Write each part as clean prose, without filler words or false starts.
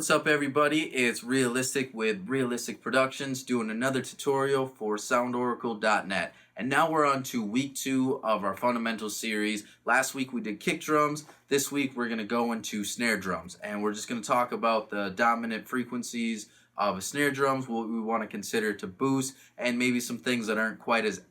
What's up, everybody? It's Realistic with Realistic Productions doing another tutorial for SoundOracle.net. And now we're on to week 2 of our fundamental series. Last week we did kick drums. This week we're going to go into snare drums. And we're just going to talk about the dominant frequencies of a snare drums, what we want to consider to boost, and maybe some things that aren't quite as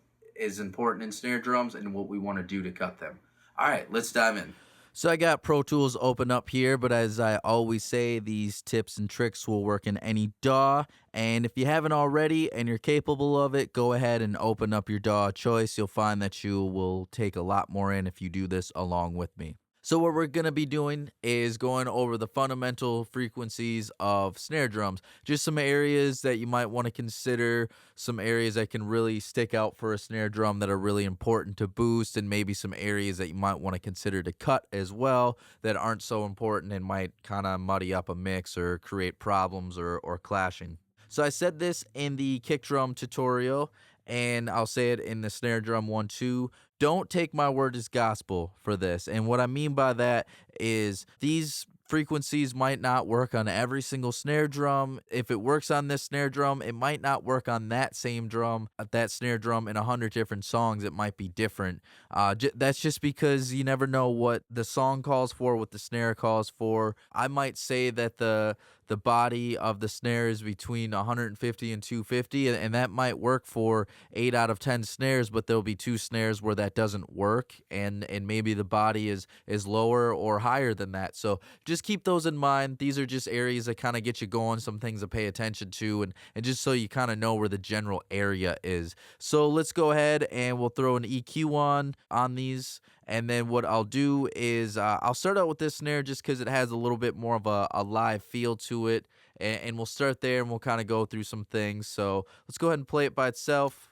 important in snare drums and what we want to do to cut them. All right, let's dive in. So I got Pro Tools open up here, but as I always say, these tips and tricks will work in any DAW. And if you haven't already and you're capable of it, go ahead and open up your DAW of choice. You'll find that you will take a lot more in if you do this along with me. So what we're going to be doing is going over the fundamental frequencies of snare drums. Just some areas that you might want to consider, some areas that can really stick out for a snare drum that are really important to boost, and maybe some areas that you might want to consider to cut as well that aren't so important and might kind of muddy up a mix or create problems or clashing. So I said this in the kick drum tutorial, and I'll say it in the snare drum one too. Don't take my word as gospel for this. And what I mean by that is these frequencies might not work on every single snare drum. If it works on this snare drum, it might not work on that same drum, that snare drum in 100 different songs. It might be different. That's just because you never know what the song calls for, what the snare calls for. I might say that the body of the snare is between 150 and 250, and that might work for 8 out of 10 snares, but there'll be 2 snares where that doesn't work, and maybe the body is lower or higher than that. So just keep those in mind. These are just areas that kind of get you going, some things to pay attention to, and just so you kind of know where the general area is. So let's go ahead and we'll throw an EQ on these. And then what I'll do is I'll start out with this snare just because it has a little bit more of a live feel to it. And we'll start there and we'll kind of go through some things. So let's go ahead and play it by itself.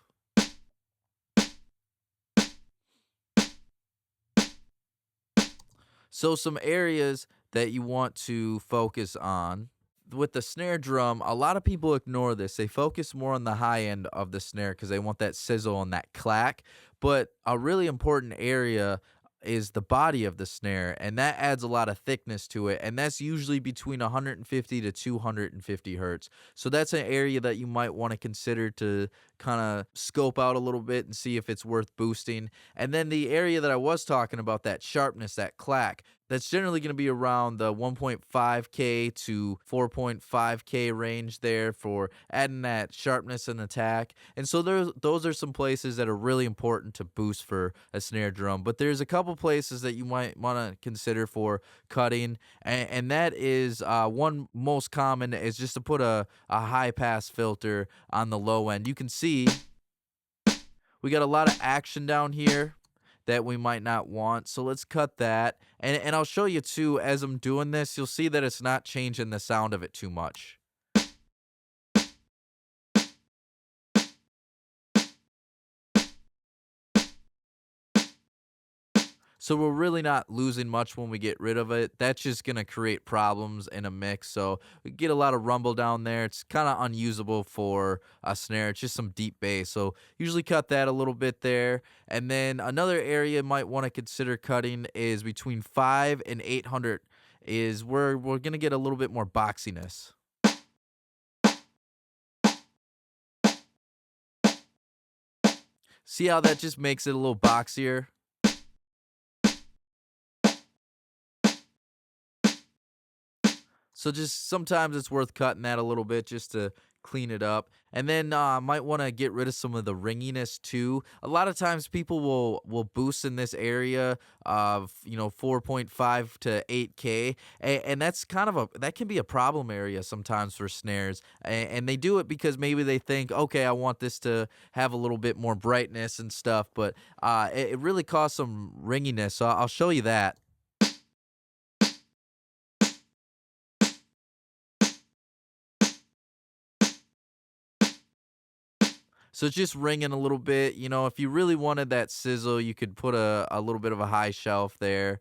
So some areas that you want to focus on. With the snare drum, a lot of people ignore this. They focus more on the high end of the snare because they want that sizzle and that clack. But a really important area is the body of the snare, and that adds a lot of thickness to it, and that's usually between 150 to 250 hertz. So that's an area that you might want to consider to kind of scope out a little bit and see if it's worth boosting. And then the area that I was talking about, that sharpness, that clack, that's generally going to be around the 1.5K to 4.5K range there for adding that sharpness and attack. And so those are some places that are really important to boost for a snare drum. But there's a couple places that you might want to consider for cutting. And that is one most common is just to put a high pass filter on the low end. You can see we got a lot of action down here that we might not want. So let's cut that. And I'll show you too, as I'm doing this, you'll see that it's not changing the sound of it too much. So we're really not losing much when we get rid of it. That's just going to create problems in a mix. So we get a lot of rumble down there. It's kind of unusable for a snare. It's just some deep bass. So usually cut that a little bit there. And then another area you might want to consider cutting is between 5 and 800 is where we're going to get a little bit more boxiness. See how that just makes it a little boxier? So just sometimes it's worth cutting that a little bit just to clean it up. And then might want to get rid of some of the ringiness too. A lot of times people will boost in this area of 4.5 to 8K, and that's kind of that can be a problem area sometimes for snares. And they do it because maybe they think, okay, I want this to have a little bit more brightness and stuff, but it really causes some ringiness. So I'll show you that. So it's just ringing a little bit. If you really wanted that sizzle, you could put a little bit of a high shelf there.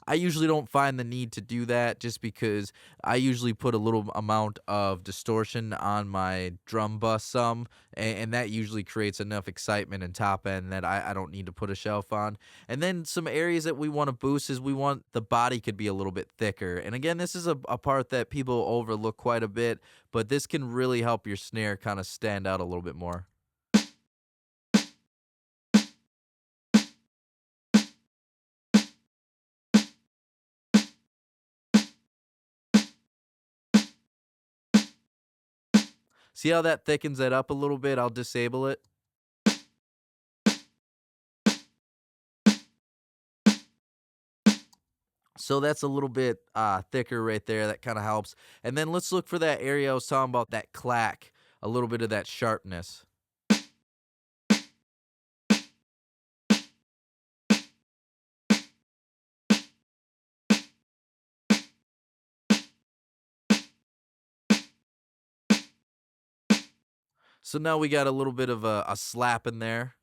I usually don't find the need to do that just because I usually put a little amount of distortion on my drum bus some, and that usually creates enough excitement and top end that I don't need to put a shelf on. And then some areas that we want to boost is we want the body could be a little bit thicker. And again, this is a part that people overlook quite a bit, but this can really help your snare kind of stand out a little bit more. See how that thickens it up a little bit? I'll disable it. So that's a little bit thicker right there. That kind of helps. And then let's look for that area I was talking about, that clack, a little bit of that sharpness. So now we got a little bit of a slap in there.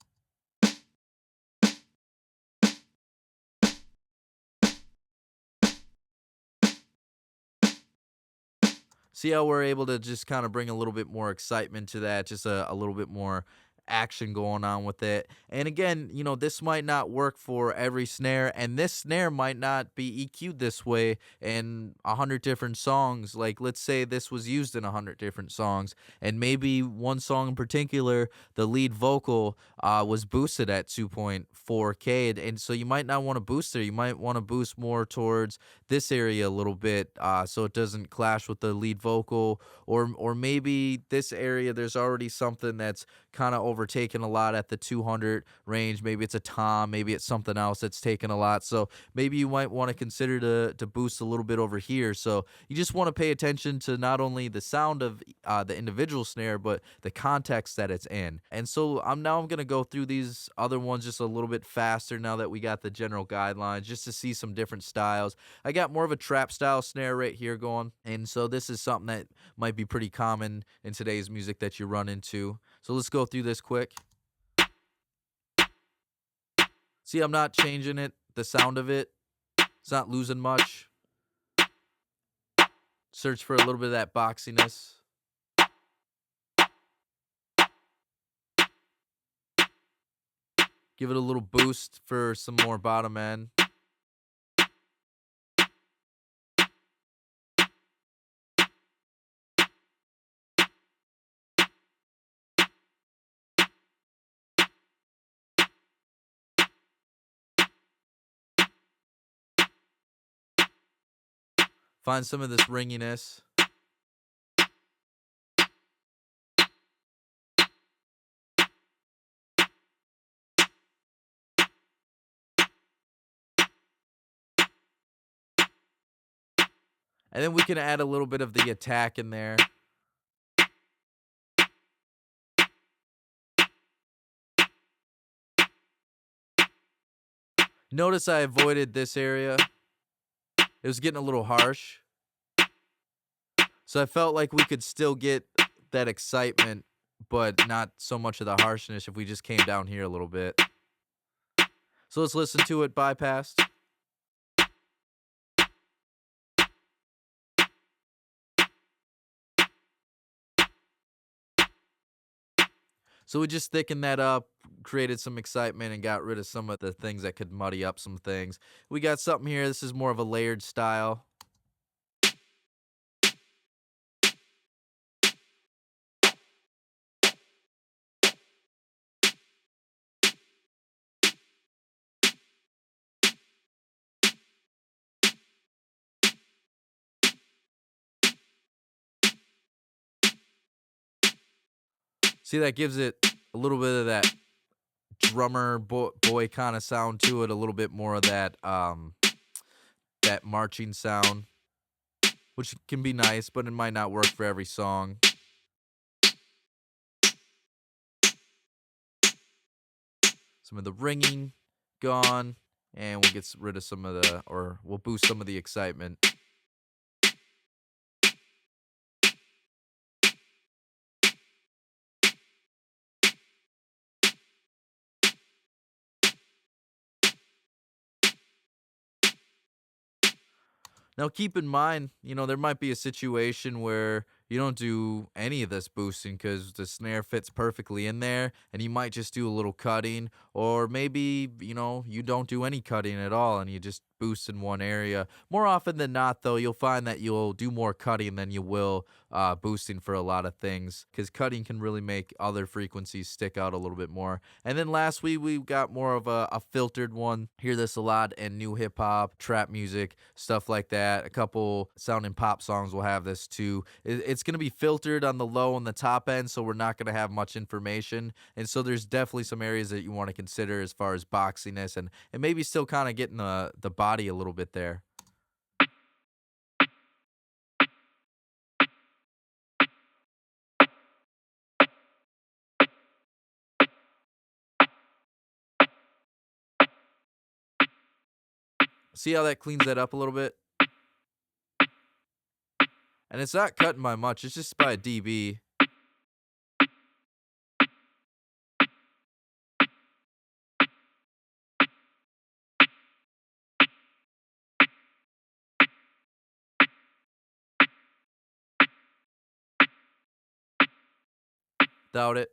See how we're able to just kind of bring a little bit more excitement to that, just a little bit more action going on with it. And again, this might not work for every snare, and this snare might not be EQ'd this way in 100 different songs. Like, let's say this was used in 100 different songs, and maybe one song in particular, the lead vocal was boosted at 2.4K, and so you might not want to boost there. You might want to boost more towards this area a little bit, so it doesn't clash with the lead vocal, or maybe this area there's already something that's kind of overtaken a lot at the 200 range. Maybe it's a tom, maybe it's something else that's taken a lot. So maybe you might want to consider to boost a little bit over here. So you just want to pay attention to not only the sound of the individual snare, but the context that it's in. And so I'm gonna go through these other ones just a little bit faster now that we got the general guidelines, just to see some different styles. I got more of a trap style snare right here going, and so this is something that might be pretty common in today's music that you run into. So let's go through this quick. See, I'm not changing it, the sound of it. It's not losing much. Search for a little bit of that boxiness. Give it a little boost for some more bottom end. Find some of this ringiness. And then we can add a little bit of the attack in there. Notice I avoided this area. It was getting a little harsh. So I felt like we could still get that excitement, but not so much of the harshness if we just came down here a little bit. So let's listen to it bypassed. So we just thickened that up, created some excitement, and got rid of some of the things that could muddy up some things. We got something here. This is more of a layered style. See, that gives it a little bit of that drummer boy kind of sound to it, a little bit more of that marching sound, which can be nice, but it might not work for every song. Some of the ringing gone, and we'll get rid of some of or we'll boost some of the excitement. Now, keep in mind, there might be a situation where you don't do any of this boosting because the snare fits perfectly in there, and you might just do a little cutting, or maybe, you don't do any cutting at all and you just boost in one area. More often than not, though, you'll find that you'll do more cutting than you will boosting for a lot of things because cutting can really make other frequencies stick out a little bit more. And then last week, we got more of a filtered one. Hear this a lot in new hip hop, trap music, stuff like that. A couple sounding pop songs will have this too. It's going to be filtered on the low and the top end, so we're not going to have much information. And so there's definitely some areas that you want to consider as far as boxiness and maybe still kind of getting the body a little bit there. See how that cleans that up a little bit? And it's not cutting by much, it's just by a dB. Doubt it.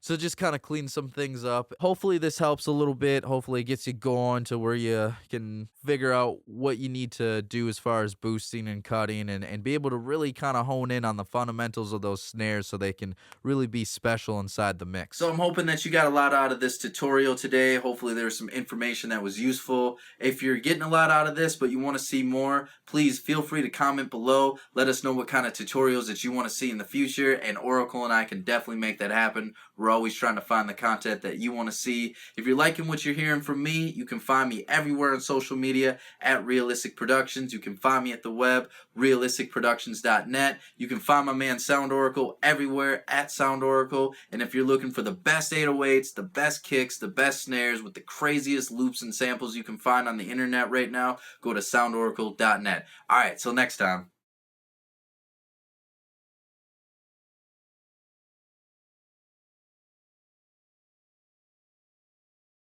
So just kind of clean some things up. Hopefully this helps a little bit. Hopefully it gets you going to where you can figure out what you need to do as far as boosting and cutting and be able to really kind of hone in on the fundamentals of those snares so they can really be special inside the mix. So I'm hoping that you got a lot out of this tutorial today. Hopefully there's some information that was useful. If you're getting a lot out of this but you want to see more, please feel free to comment below. Let us know what kind of tutorials that you want to see in the future, and Oracle and I can definitely make that happen. We're always trying to find the content that you want to see. If you're liking what you're hearing from me, you can find me everywhere on social media at Realistic Productions. You can find me at the web, realisticproductions.net. You can find my man SoundOracle everywhere at SoundOracle. And if you're looking for the best 808s, the best kicks, the best snares with the craziest loops and samples you can find on the internet right now, go to SoundOracle.net. All right, till next time.